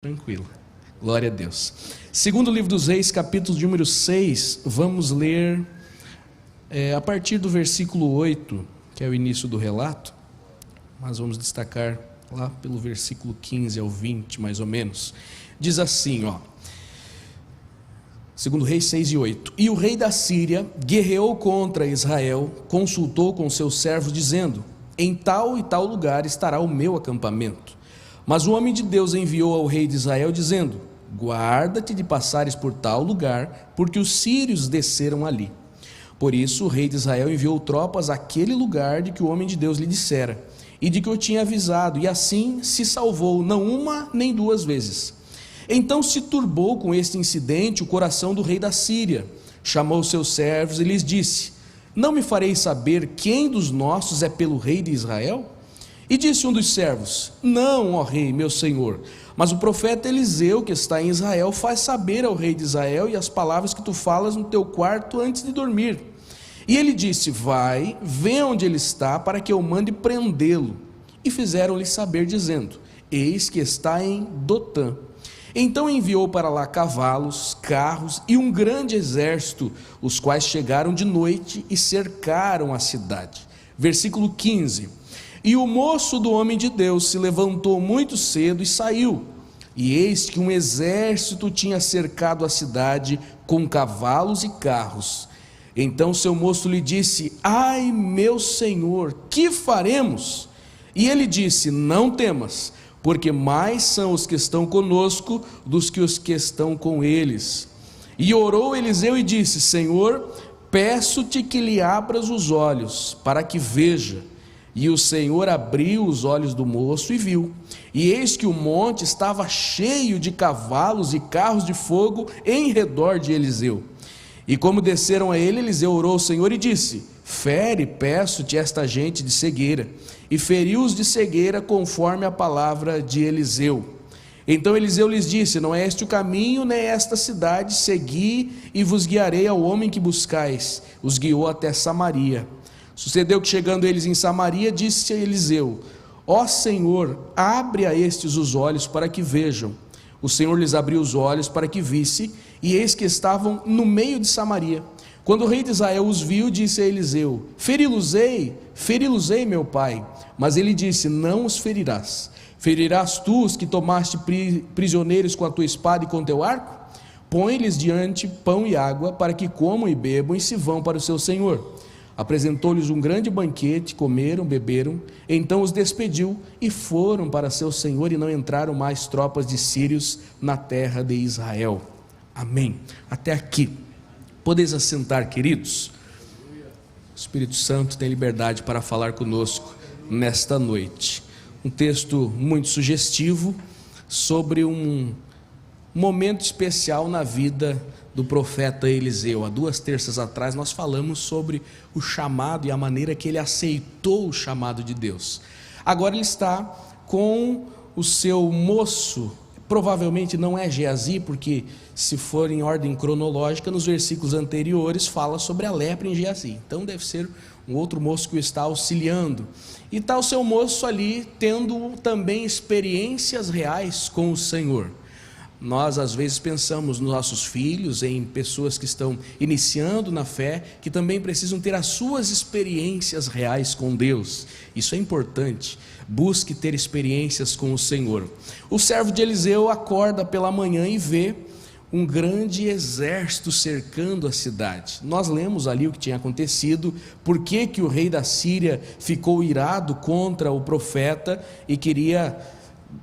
Tranquilo, glória a Deus. Segundo livro dos Reis, capítulo de número 6, vamos ler a partir do versículo 8, que é o início do relato, mas vamos destacar lá pelo versículo 15 ao 20, mais ou menos. Diz assim, segundo Reis 6 e 8: E o rei da Síria guerreou contra Israel, consultou com seus servos, dizendo: Em tal e tal lugar estará o meu acampamento. Mas o homem de Deus enviou ao rei de Israel, dizendo: Guarda-te de passares por tal lugar, porque os sírios desceram ali. Por isso o rei de Israel enviou tropas àquele lugar de que o homem de Deus lhe dissera, e de que eu tinha avisado, e assim se salvou, não uma nem duas vezes. Então se turbou com este incidente o coração do rei da Síria. Chamou seus servos e lhes disse: Não me fareis saber quem dos nossos é pelo rei de Israel? E disse um dos servos: Não, ó rei, meu senhor, mas o profeta Eliseu, que está em Israel, faz saber ao rei de Israel e as palavras que tu falas no teu quarto antes de dormir. E ele disse: Vai, vê onde ele está, para que eu mande prendê-lo. E fizeram-lhe saber, dizendo: Eis que está em Dotã. Então enviou para lá cavalos, carros e um grande exército, os quais chegaram de noite e cercaram a cidade. Versículo 15: E o moço do homem de Deus se levantou muito cedo e saiu, e eis que um exército tinha cercado a cidade com cavalos e carros. Então seu moço lhe disse: Ai, meu senhor, que faremos? E ele disse: Não temas, porque mais são os que estão conosco dos que os que estão com eles. E orou Eliseu e disse: Senhor, peço-te que lhe abras os olhos, para que veja. E o Senhor abriu os olhos do moço e viu, e eis que o monte estava cheio de cavalos e carros de fogo em redor de Eliseu. E como desceram a ele, Eliseu orou ao Senhor e disse: Fere, peço-te, esta gente de cegueira. E feriu-os de cegueira conforme a palavra de Eliseu. Então Eliseu lhes disse: Não é este o caminho, nem esta cidade, segui e vos guiarei ao homem que buscais. Os guiou até Samaria. Sucedeu que, chegando eles em Samaria, disse a Eliseu: Ó Senhor, abre a estes os olhos para que vejam. O Senhor lhes abriu os olhos para que visse, e eis que estavam no meio de Samaria. Quando o rei de Israel os viu, disse a Eliseu: Feri-los-ei, meu pai. Mas ele disse: Não os ferirás. Ferirás tu os que tomaste prisioneiros com a tua espada e com teu arco? Põe-lhes diante pão e água, para que comam e bebam e se vão para o seu senhor. Apresentou-lhes um grande banquete, comeram, beberam, então os despediu e foram para seu senhor, e não entraram mais tropas de sírios na terra de Israel. Amém. Até aqui. Podeis assentar, queridos. O Espírito Santo tem liberdade para falar conosco nesta noite. Um texto muito sugestivo sobre um momento especial na vida do profeta Eliseu. Há 2 terças atrás nós falamos sobre o chamado e a maneira que ele aceitou o chamado de Deus. Agora ele está com o seu moço, provavelmente não é Geazi, porque se for em ordem cronológica, nos versículos anteriores fala sobre a lepra em Geazi, então deve ser um outro moço que o está auxiliando. E está o seu moço ali tendo também experiências reais com o Senhor. Nós às vezes pensamos nos nossos filhos, em pessoas que estão iniciando na fé, que também precisam ter as suas experiências reais com Deus. Isso é importante. Busque ter experiências com o Senhor. O servo de Eliseu acorda pela manhã e vê um grande exército cercando a cidade. Nós lemos ali o que tinha acontecido, por que o rei da Síria ficou irado contra o profeta e queria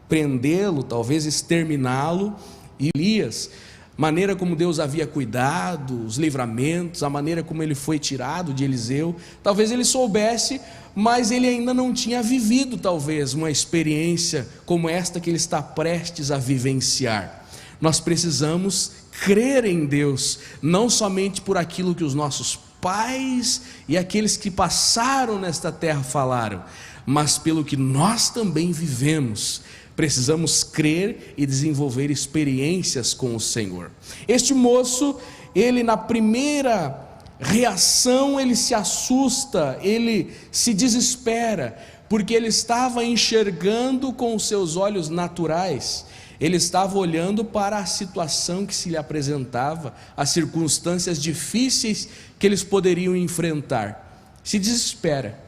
prendê-lo, talvez exterminá-lo. E Elias, maneira como Deus havia cuidado, os livramentos, a maneira como ele foi tirado de Eliseu, talvez ele soubesse, mas ele ainda não tinha vivido talvez uma experiência como esta que ele está prestes a vivenciar. Nós precisamos crer em Deus, não somente por aquilo que os nossos pais e aqueles que passaram nesta terra falaram, mas pelo que nós também vivemos. Precisamos crer e desenvolver experiências com o Senhor. Este moço, ele na primeira reação, ele se assusta, ele se desespera, porque ele estava enxergando com os seus olhos naturais, Ele estava olhando para a situação que se lhe apresentava, as circunstâncias difíceis que eles poderiam enfrentar. Se desespera.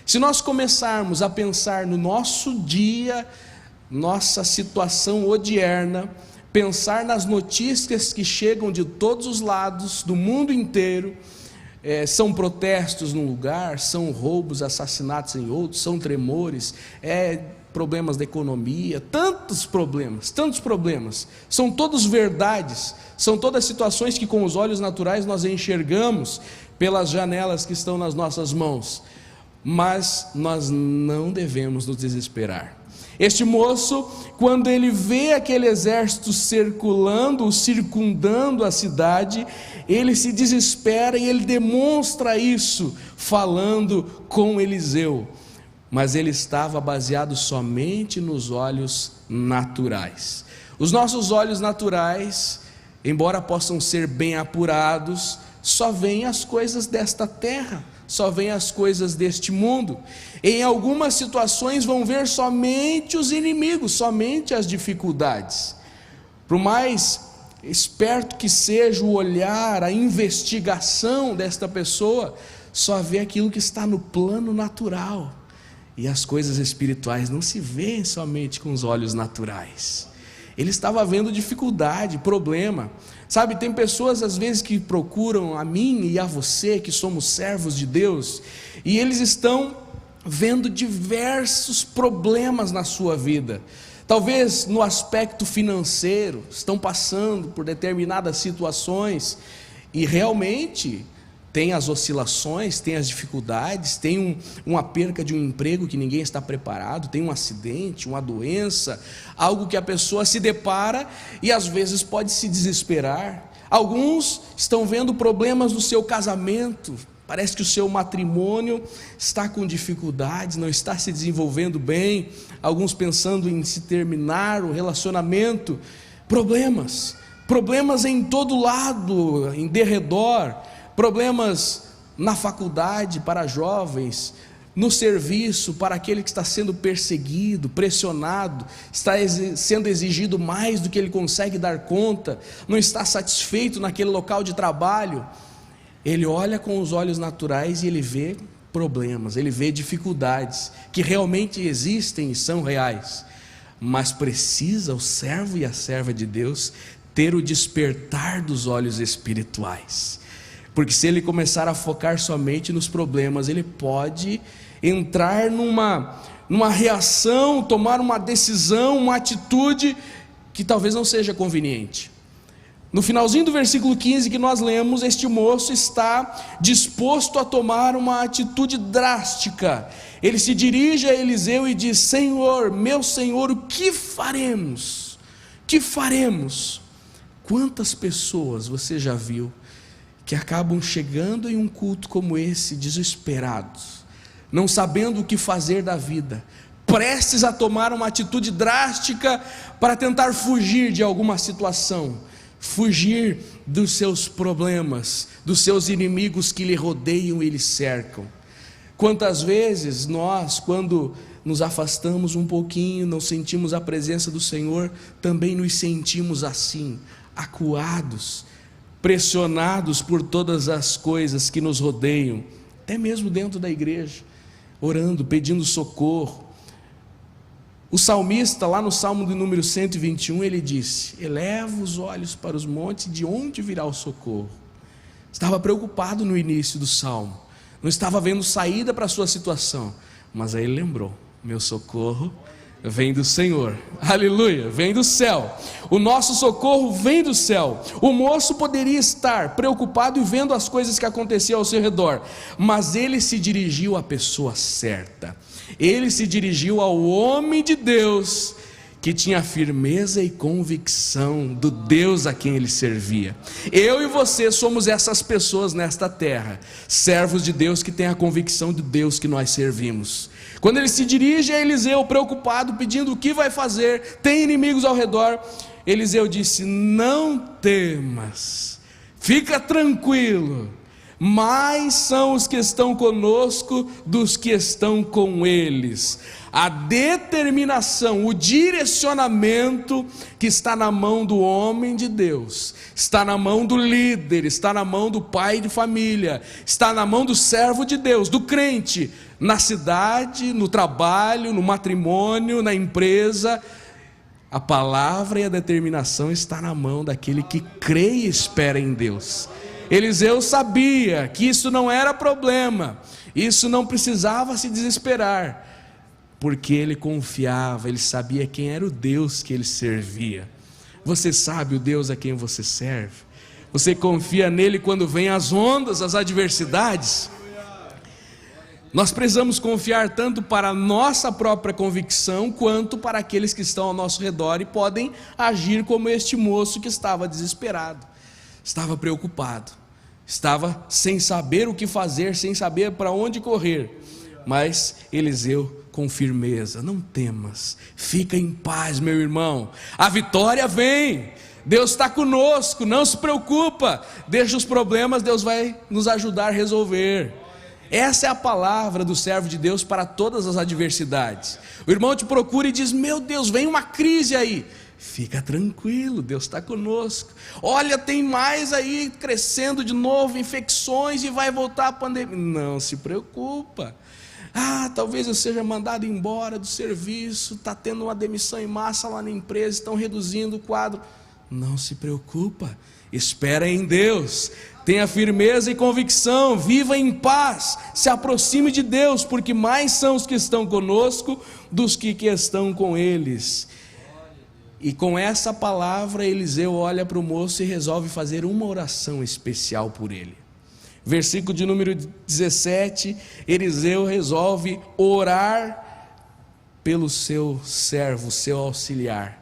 Se nós começarmos a pensar no nosso dia, nossa situação odierna, pensar nas notícias que chegam de todos os lados, do mundo inteiro, são protestos num lugar, são roubos, assassinatos em outros, são tremores, problemas da economia, tantos problemas, são todos verdades, são todas situações que com os olhos naturais nós enxergamos pelas janelas que estão nas nossas mãos, mas nós não devemos nos desesperar. Este moço, quando ele vê aquele exército circundando a cidade, ele se desespera e ele demonstra isso falando com Eliseu, mas ele estava baseado somente nos olhos naturais. Os nossos olhos naturais, embora possam ser bem apurados, só veem as coisas desta terra, só veem as coisas deste mundo. Em algumas situações vão ver somente os inimigos, somente as dificuldades. Por mais esperto que seja o olhar, a investigação desta pessoa, só vê aquilo que está no plano natural. E as coisas espirituais não se veem somente com os olhos naturais. Ele estava vendo dificuldade, problema. Sabe, tem pessoas às vezes que procuram a mim e a você, que somos servos de Deus, e eles estão vendo diversos problemas na sua vida. Talvez no aspecto financeiro, estão passando por determinadas situações, e realmente tem as oscilações, tem as dificuldades, tem uma perca de um emprego que ninguém está preparado, tem um acidente, uma doença, algo que a pessoa se depara e às vezes pode se desesperar. Alguns estão vendo problemas no seu casamento, parece que o seu matrimônio está com dificuldades, não está se desenvolvendo bem, alguns pensando em se terminar o relacionamento, problemas em todo lado, em derredor, problemas na faculdade para jovens, no serviço para aquele que está sendo perseguido, pressionado, está sendo exigido mais do que ele consegue dar conta, não está satisfeito naquele local de trabalho. Ele olha com os olhos naturais e ele vê problemas, ele vê dificuldades que realmente existem e são reais, mas precisa o servo e a serva de Deus ter o despertar dos olhos espirituais. Porque se ele começar a focar somente nos problemas, ele pode entrar numa reação, tomar uma decisão, uma atitude que talvez não seja conveniente. No finalzinho do versículo 15 que nós lemos, este moço está disposto a tomar uma atitude drástica. Ele se dirige a Eliseu e diz: Senhor, meu Senhor, o que faremos? Que faremos? Quantas pessoas você já viu que acabam chegando em um culto como esse, desesperados, não sabendo o que fazer da vida, prestes a tomar uma atitude drástica para tentar fugir de alguma situação, fugir dos seus problemas, dos seus inimigos que lhe rodeiam e lhe cercam. Quantas vezes nós, quando nos afastamos um pouquinho, não sentimos a presença do Senhor, também nos sentimos assim, acuados, pressionados por todas as coisas que nos rodeiam, até mesmo dentro da igreja, orando, pedindo socorro. O salmista, lá no Salmo de número 121, ele disse: eleva os olhos para os montes, de onde virá o socorro? Estava preocupado no início do Salmo, não estava vendo saída para a sua situação, mas aí ele lembrou: meu socorro vem do Senhor, aleluia, vem do céu, o nosso socorro vem do céu. O moço poderia estar preocupado e vendo as coisas que aconteciam ao seu redor, mas ele se dirigiu à pessoa certa, ele se dirigiu ao homem de Deus, que tinha firmeza e convicção do Deus a quem ele servia. Eu e você somos essas pessoas nesta terra, servos de Deus que têm a convicção do Deus que nós servimos. Quando ele se dirige a Eliseu, preocupado, pedindo o que vai fazer, tem inimigos ao redor, Eliseu disse: não temas, fica tranquilo, mais são os que estão conosco dos que estão com eles. A determinação, o direcionamento que está na mão do homem de Deus, está na mão do líder, está na mão do pai de família, está na mão do servo de Deus, do crente, na cidade, no trabalho, no matrimônio, na empresa. A palavra e a determinação está na mão daquele que crê e espera em Deus. Eliseu sabia que isso não era problema, isso não precisava se desesperar, porque ele confiava, ele sabia quem era o Deus que ele servia. Você sabe o Deus a quem você serve? Você confia nele quando vem as ondas, as adversidades? Nós precisamos confiar tanto para a nossa própria convicção, quanto para aqueles que estão ao nosso redor e podem agir como este moço que estava desesperado, estava preocupado, estava sem saber o que fazer, sem saber para onde correr. Mas Eliseu, com firmeza: não temas, fica em paz, meu irmão, a vitória vem, Deus está conosco, não se preocupa, deixa os problemas, Deus vai nos ajudar a resolver. Essa é a palavra do servo de Deus para todas as adversidades. O irmão te procura e diz: meu Deus, vem uma crise aí. Fica tranquilo, Deus está conosco. Olha, tem mais aí crescendo de novo, infecções, e vai voltar a pandemia. Não se preocupa. Talvez eu seja mandado embora do serviço, está tendo uma demissão em massa lá na empresa, estão reduzindo o quadro. Não se preocupa, espera em Deus, tenha firmeza e convicção, viva em paz, se aproxime de Deus, porque mais são os que estão conosco dos que estão com eles. E com essa palavra, Eliseu olha para o moço e resolve fazer uma oração especial por ele. Versículo de número 17, Eliseu resolve orar pelo seu servo, seu auxiliar.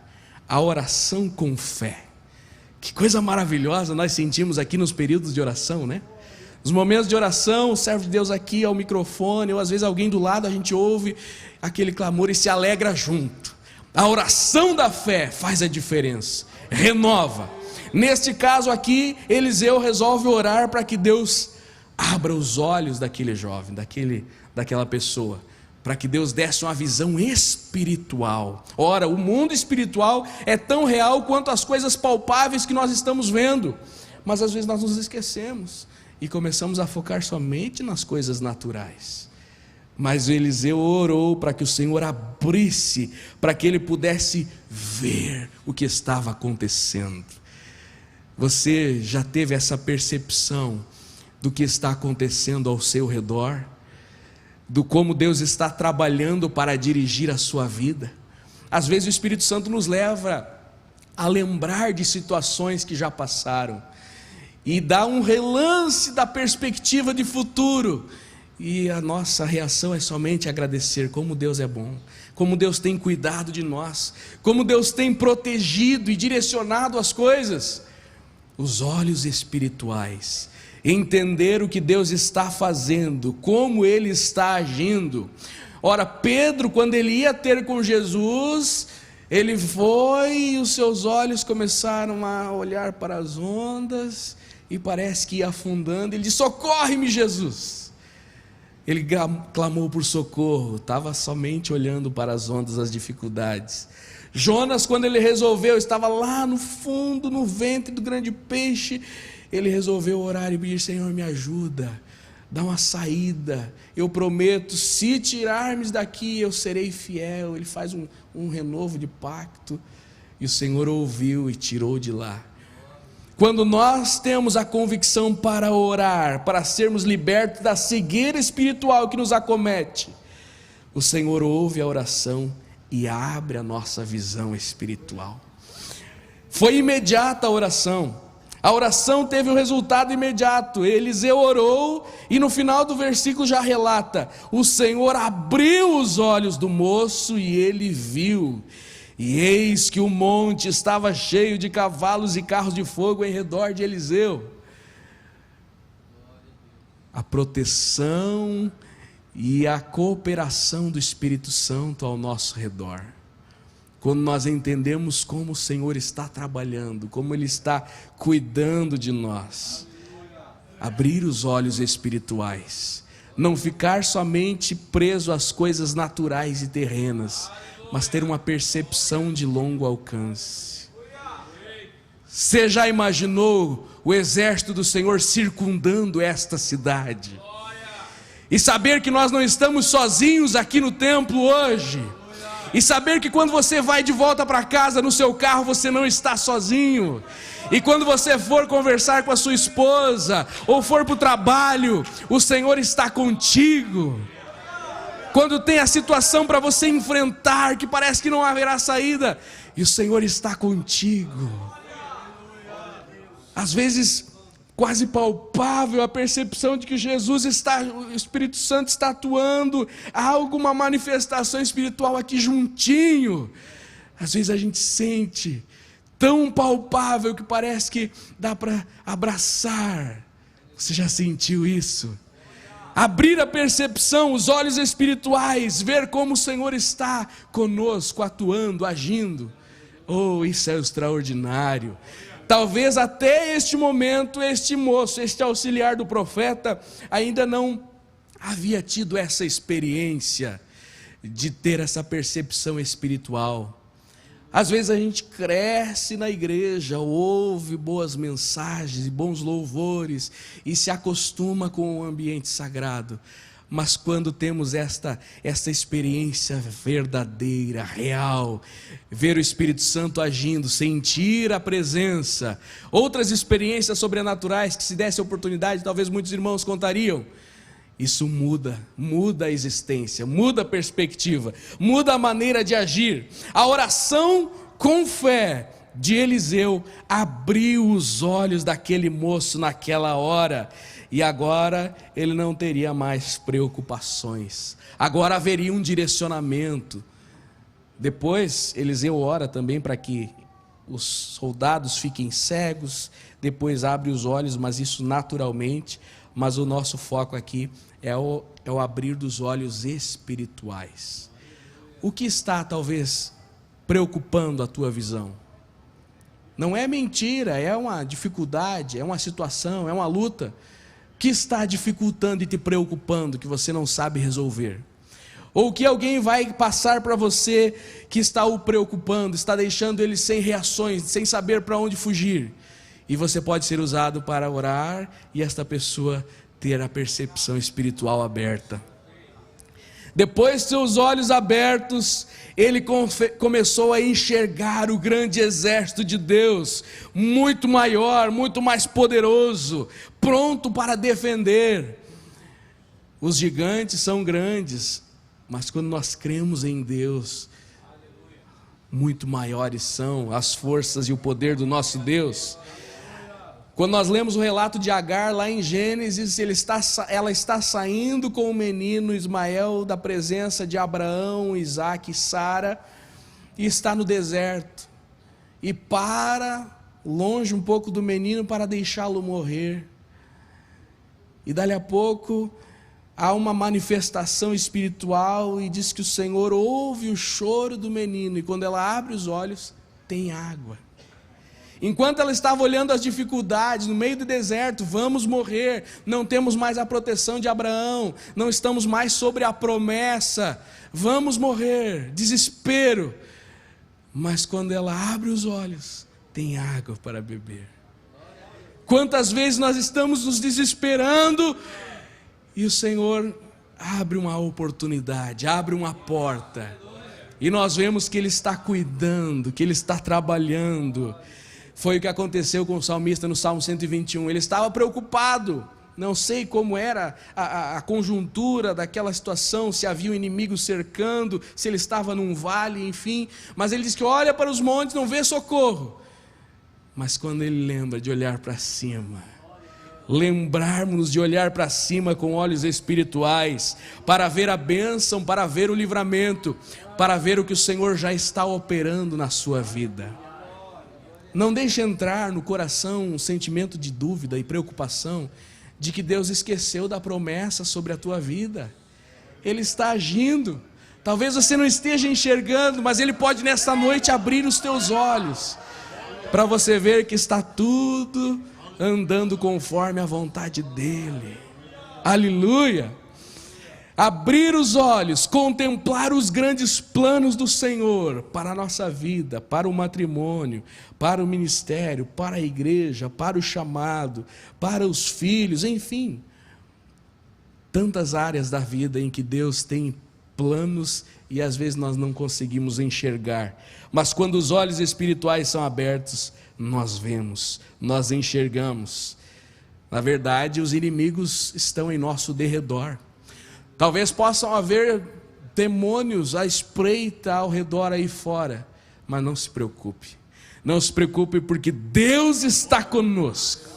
A oração com fé. Que coisa maravilhosa nós sentimos aqui nos períodos de oração, né? Nos momentos de oração, o servo de Deus aqui ao microfone, ou às vezes alguém do lado, a gente ouve aquele clamor e se alegra junto. A oração da fé faz a diferença, renova. Neste caso aqui, Eliseu resolve orar para que Deus abra os olhos daquele jovem, daquela pessoa, para que Deus desse uma visão espiritual. Ora, o mundo espiritual é tão real quanto as coisas palpáveis que nós estamos vendo, mas às vezes nós nos esquecemos e começamos a focar somente nas coisas naturais. Mas Eliseu orou para que o Senhor abrisse, para que ele pudesse ver o que estava acontecendo. Você já teve essa percepção do que está acontecendo ao seu redor? Do como Deus está trabalhando para dirigir a sua vida? Às vezes o Espírito Santo nos leva a lembrar de situações que já passaram, e dá um relance da perspectiva de futuro, e a nossa reação é somente agradecer como Deus é bom, como Deus tem cuidado de nós, como Deus tem protegido e direcionado as coisas. Os olhos espirituais, entender o que Deus está fazendo, como Ele está agindo. Ora, Pedro, quando ele ia ter com Jesus, ele foi e os seus olhos começaram a olhar para as ondas, e parece que ia afundando. Ele disse: socorre-me, Jesus. Ele clamou por socorro, estava somente olhando para as ondas, as dificuldades. Jonas, quando ele resolveu, estava lá no fundo, no ventre do grande peixe, ele resolveu orar e pedir: Senhor, me ajuda, dá uma saída, eu prometo, se tirar-me daqui, eu serei fiel. Ele faz um renovo de pacto, e o Senhor ouviu e tirou de lá. Quando nós temos a convicção para orar, para sermos libertos da cegueira espiritual que nos acomete, o Senhor ouve a oração e abre a nossa visão espiritual. Foi imediata a oração. A oração teve um resultado imediato. Eliseu orou e no final do versículo já relata: o Senhor abriu os olhos do moço e ele viu. E eis que o monte estava cheio de cavalos e carros de fogo em redor de Eliseu. A proteção e a cooperação do Espírito Santo ao nosso redor. Quando nós entendemos como o Senhor está trabalhando, como Ele está cuidando de nós, abrir os olhos espirituais, Não ficar somente preso às coisas naturais e terrenas, mas ter uma percepção de longo alcance. Você já imaginou o exército do Senhor circundando esta cidade? E saber que nós não estamos sozinhos aqui no templo hoje. E saber que quando você vai de volta para casa no seu carro, você não está sozinho. E quando você for conversar com a sua esposa, ou for para o trabalho, o Senhor está contigo. Quando tem a situação para você enfrentar, que parece que não haverá saída, e o Senhor está contigo. Às vezes, quase palpável a percepção de que Jesus está, o Espírito Santo está atuando, há alguma manifestação espiritual aqui juntinho. Às vezes a gente sente tão palpável que parece que dá para abraçar. Você já sentiu isso? Abrir a percepção, os olhos espirituais, ver como o Senhor está conosco, atuando, agindo. Oh, isso é extraordinário. Talvez até este momento, este moço, este auxiliar do profeta, ainda não havia tido essa experiência de ter essa percepção espiritual. Às vezes a gente cresce na igreja, ouve boas mensagens e bons louvores e se acostuma com o ambiente sagrado. Mas quando temos esta experiência verdadeira, real, ver o Espírito Santo agindo, sentir a presença, outras experiências sobrenaturais que, se desse oportunidade, talvez muitos irmãos contariam, isso muda a existência, muda a perspectiva, muda a maneira de agir. A oração com fé de Eliseu abriu os olhos daquele moço naquela hora. E agora ele não teria mais preocupações. Agora haveria um direcionamento. Depois Eliseu ora também para que os soldados fiquem cegos. Depois abre os olhos, mas isso naturalmente. Mas o nosso foco aqui é o abrir dos olhos espirituais. O que está talvez preocupando a tua visão? Não é mentira, é uma dificuldade, é uma situação, é uma luta. Que está dificultando e te preocupando, que você não sabe resolver? Ou que alguém vai passar para você que está o preocupando, está deixando ele sem reações, sem saber para onde fugir. E você pode ser usado para orar e esta pessoa ter a percepção espiritual aberta. Depois de seus olhos abertos, ele começou a enxergar o grande exército de Deus, muito maior, muito mais poderoso, pronto para defender. Os gigantes são grandes, mas quando nós cremos em Deus, muito maiores são as forças e o poder do nosso Deus. Quando nós lemos o relato de Agar lá em Gênesis, ela está saindo com o menino Ismael da presença de Abraão, Isaque e Sara, e está no deserto, e para longe um pouco do menino para deixá-lo morrer. E dali a pouco há uma manifestação espiritual e diz que o Senhor ouve o choro do menino, e quando ela abre os olhos, tem água. Enquanto ela estava olhando as dificuldades no meio do deserto, vamos morrer, não temos mais a proteção de Abraão, não estamos mais sobre a promessa, vamos morrer, desespero. Mas quando ela abre os olhos, tem água para beber. Quantas vezes nós estamos nos desesperando e o Senhor abre uma oportunidade, abre uma porta, e nós vemos que Ele está cuidando, que Ele está trabalhando. Foi o que aconteceu com o salmista no Salmo 121, ele estava preocupado, não sei como era a conjuntura daquela situação, se havia um inimigo cercando, se ele estava num vale, enfim, mas ele diz que olha para os montes, não vê socorro, mas quando ele lembra de olhar para cima, lembrarmos de olhar para cima com olhos espirituais, para ver a bênção, para ver o livramento, para ver o que o Senhor já está operando na sua vida. Não deixe entrar no coração um sentimento de dúvida e preocupação de que Deus esqueceu da promessa sobre a tua vida. Ele está agindo. Talvez você não esteja enxergando, mas Ele pode nesta noite abrir os teus olhos para você ver que está tudo andando conforme a vontade dEle. Aleluia! abrir os olhos, contemplar os grandes planos do Senhor para a nossa vida, para o matrimônio, para o ministério, para a igreja, para o chamado, para os filhos, enfim, tantas áreas da vida em que Deus tem planos e às vezes nós não conseguimos enxergar, mas quando os olhos espirituais são abertos, nós vemos, nós enxergamos. Na verdade, os inimigos estão em nosso derredor. Talvez possam haver demônios à espreita ao redor aí fora, mas não se preocupe. Não se preocupe, porque Deus está conosco.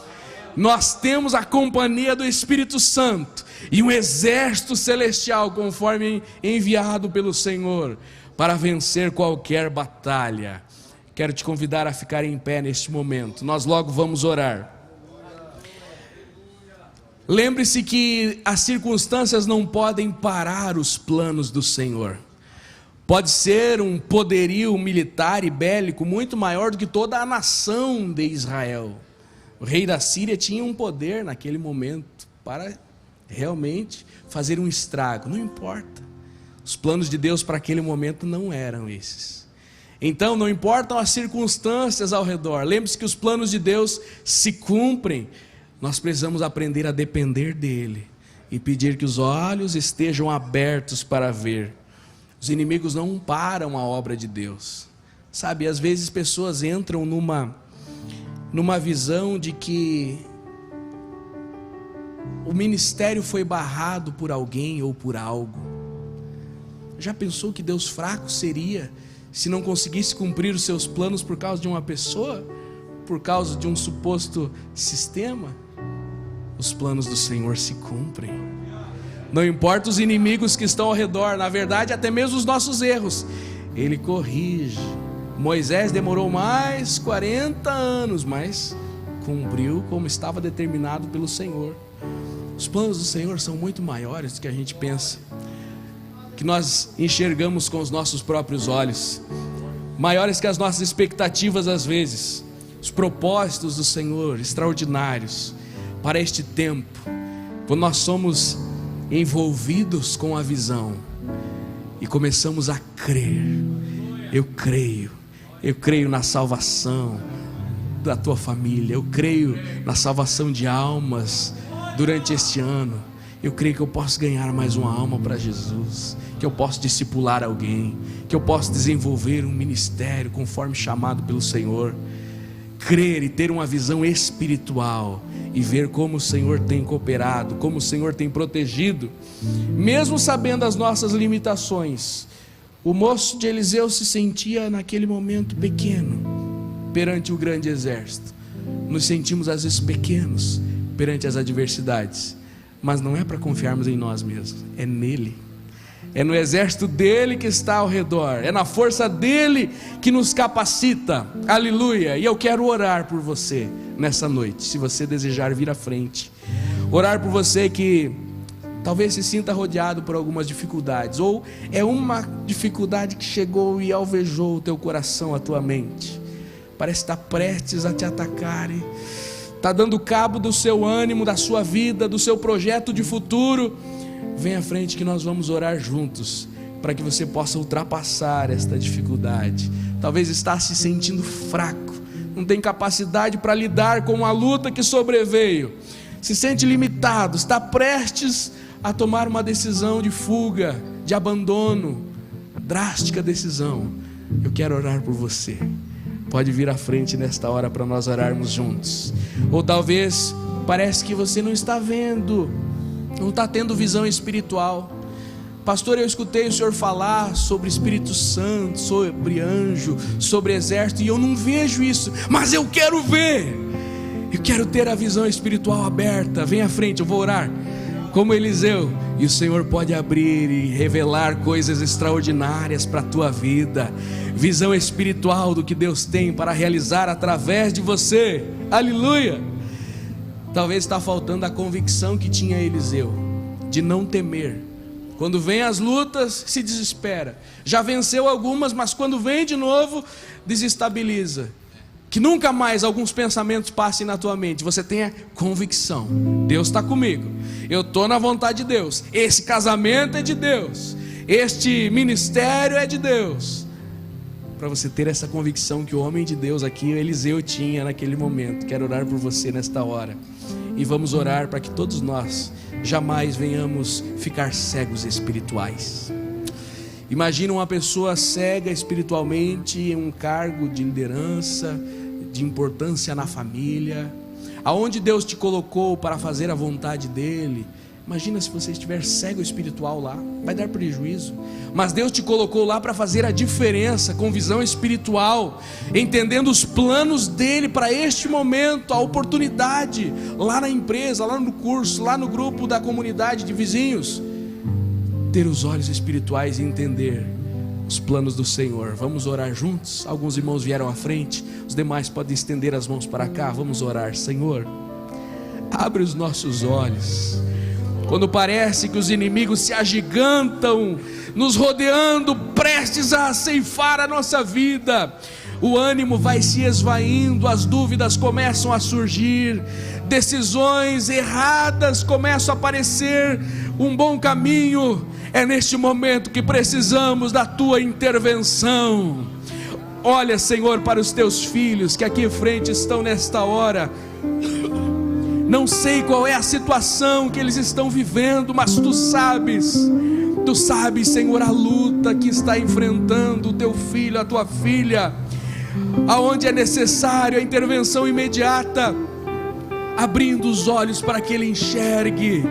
Nós temos a companhia do Espírito Santo e um exército celestial, conforme enviado pelo Senhor, para vencer qualquer batalha. Quero te convidar a ficar em pé neste momento. Nós logo vamos orar. Lembre-se que as circunstâncias não podem parar os planos do Senhor. Pode ser um poderio militar e bélico muito maior do que toda a nação de Israel. O rei da Síria tinha um poder naquele momento para realmente fazer um estrago. Não importa. Os planos de Deus para aquele momento não eram esses. Então não importam as circunstâncias ao redor. Lembre-se que os planos de Deus se cumprem. Nós precisamos aprender a depender dele e pedir que os olhos estejam abertos para ver. Os inimigos não param a obra de Deus. Sabe, às vezes pessoas entram numa visão de que o ministério foi barrado por alguém ou por algo. Já pensou que Deus fraco seria se não conseguisse cumprir os seus planos por causa de uma pessoa? Por causa de um suposto sistema? Os planos do Senhor se cumprem. Não importa os inimigos que estão ao redor, na verdade até mesmo os nossos erros, Ele corrige. Moisés demorou mais 40 anos, mas cumpriu como estava determinado pelo Senhor. Os planos do Senhor são muito maiores do que a gente pensa, que nós enxergamos com os nossos próprios olhos, maiores que as nossas expectativas às vezes. Os propósitos do Senhor extraordinários para este tempo, quando nós somos envolvidos com a visão e começamos a crer. Eu creio na salvação da tua família, eu creio na salvação de almas durante este ano. Eu creio que eu posso ganhar mais uma alma para Jesus, que eu posso discipular alguém, que eu posso desenvolver um ministério conforme chamado pelo Senhor. Crer e ter uma visão espiritual e ver como o Senhor tem cooperado, como o Senhor tem protegido, mesmo sabendo as nossas limitações. O moço de Eliseu se sentia naquele momento pequeno perante o grande exército. Nos sentimos às vezes pequenos perante as adversidades, mas não é para confiarmos em nós mesmos, é nele. É no exército dele que está ao redor, é na força dele que nos capacita, aleluia. E eu quero orar por você nessa noite, se você desejar vir à frente, orar por você que talvez se sinta rodeado por algumas dificuldades, ou é uma dificuldade que chegou e alvejou o teu coração, a tua mente, parece estar prestes a te atacar, e está dando cabo do seu ânimo, da sua vida, do seu projeto de futuro. Vem à frente que nós vamos orar juntos, para que você possa ultrapassar esta dificuldade. Talvez está se sentindo fraco, não tem capacidade para lidar com a luta que sobreveio, se sente limitado, está prestes a tomar uma decisão de fuga, de abandono, drástica decisão. Eu quero orar por você. Pode vir à frente nesta hora para nós orarmos juntos. Ou talvez parece que você não está vendo, não está tendo visão espiritual. Pastor, eu escutei o senhor falar sobre Espírito Santo, sobre anjo, sobre exército, e eu não vejo isso, mas eu quero ver. Eu quero ter a visão espiritual aberta. Vem à frente, eu vou orar como Eliseu, e o Senhor pode abrir e revelar coisas extraordinárias para a tua vida, visão espiritual do que Deus tem para realizar através de você, aleluia. Talvez está faltando a convicção que tinha Eliseu, de não temer. Quando vem as lutas, se desespera, já venceu algumas, mas quando vem de novo, desestabiliza. Que nunca mais alguns pensamentos passem na tua mente, você tenha convicção, Deus está comigo, eu estou na vontade de Deus, esse casamento é de Deus, este ministério é de Deus. Para você ter essa convicção que o homem de Deus aqui, Eliseu, tinha naquele momento. Quero orar por você nesta hora, e vamos orar para que todos nós jamais venhamos ficar cegos espirituais. Imagina uma pessoa cega espiritualmente em um cargo de liderança, de importância na família, aonde Deus te colocou para fazer a vontade dEle. Imagina se você estiver cego espiritual lá, vai dar prejuízo. Mas Deus te colocou lá para fazer a diferença, com visão espiritual, entendendo os planos dEle para este momento, a oportunidade, lá na empresa, lá no curso, lá no grupo da comunidade de vizinhos. Ter os olhos espirituais e entender os planos do Senhor. Vamos orar juntos? Alguns irmãos vieram à frente, os demais podem estender as mãos para cá. Vamos orar. Senhor, abre os nossos olhos. Quando parece que os inimigos se agigantam, nos rodeando, prestes a ceifar a nossa vida, o ânimo vai se esvaindo, as dúvidas começam a surgir, decisões erradas começam a aparecer, um bom caminho. É neste momento que precisamos da tua intervenção. Olha, Senhor, para os teus filhos que aqui em frente estão nesta hora. Não sei qual é a situação que eles estão vivendo, mas Tu sabes, Senhor, a luta que está enfrentando o Teu filho, a Tua filha, aonde é necessário a intervenção imediata, abrindo os olhos para que ele enxergue,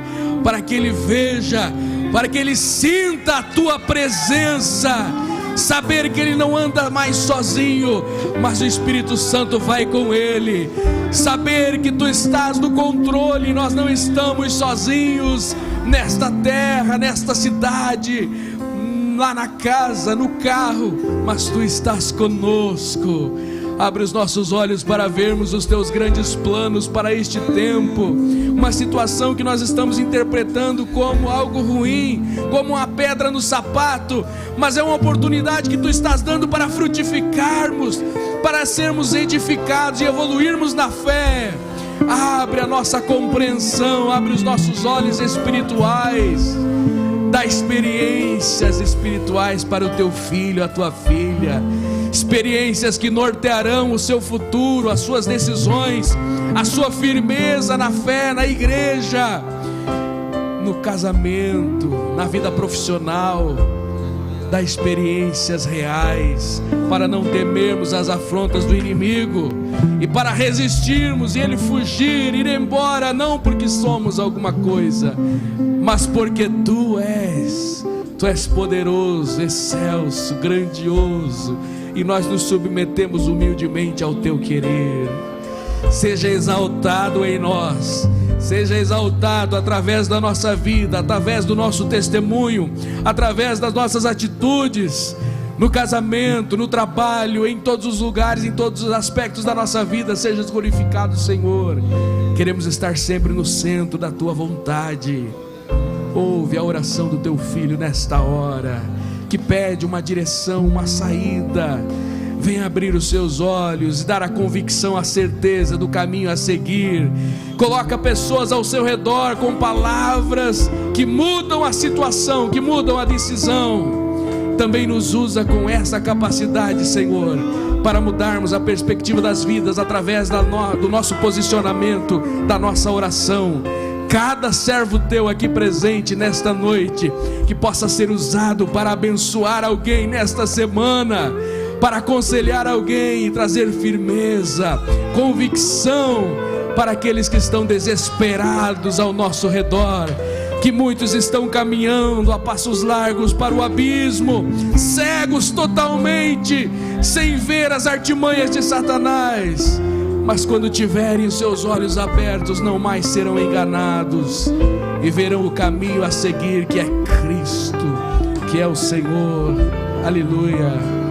para que ele veja, para que ele sinta a Tua presença, saber que ele não anda mais sozinho, mas o Espírito Santo vai com ele, saber que Tu estás no controle, nós não estamos sozinhos nesta terra, nesta cidade, lá na casa, no carro, mas Tu estás conosco. Abre os nossos olhos para vermos os Teus grandes planos para este tempo. Uma situação que nós estamos interpretando como algo ruim, como uma pedra no sapato, mas é uma oportunidade que Tu estás dando para frutificarmos, para sermos edificados e evoluirmos na fé. Abre a nossa compreensão, abre os nossos olhos espirituais, dá experiências espirituais para o Teu filho, a Tua filha, experiências que nortearão o seu futuro, as suas decisões, a sua firmeza na fé, na igreja, no casamento, na vida profissional. Dá experiências reais para não temermos as afrontas do inimigo e para resistirmos e ele fugir, ir embora, não porque somos alguma coisa, mas porque Tu és poderoso, excelso, grandioso, e nós nos submetemos humildemente ao Teu querer. Seja exaltado em nós, seja exaltado através da nossa vida, através do nosso testemunho, através das nossas atitudes, no casamento, no trabalho, em todos os lugares, em todos os aspectos da nossa vida. Seja glorificado, Senhor. Queremos estar sempre no centro da Tua vontade. Ouve a oração do Teu filho nesta hora, que pede uma direção, uma saída. Venha abrir os seus olhos e dar a convicção, a certeza do caminho a seguir. Coloca pessoas ao seu redor com palavras que mudam a situação, que mudam a decisão. Também nos usa com essa capacidade, Senhor, para mudarmos a perspectiva das vidas através do nosso posicionamento, da nossa oração. Cada servo Teu aqui presente nesta noite, que possa ser usado para abençoar alguém nesta semana, para aconselhar alguém e trazer firmeza, convicção para aqueles que estão desesperados ao nosso redor, que muitos estão caminhando a passos largos para o abismo, cegos totalmente, sem ver as artimanhas de Satanás, mas quando tiverem os seus olhos abertos, não mais serão enganados e verão o caminho a seguir, que é Cristo, que é o Senhor. Aleluia.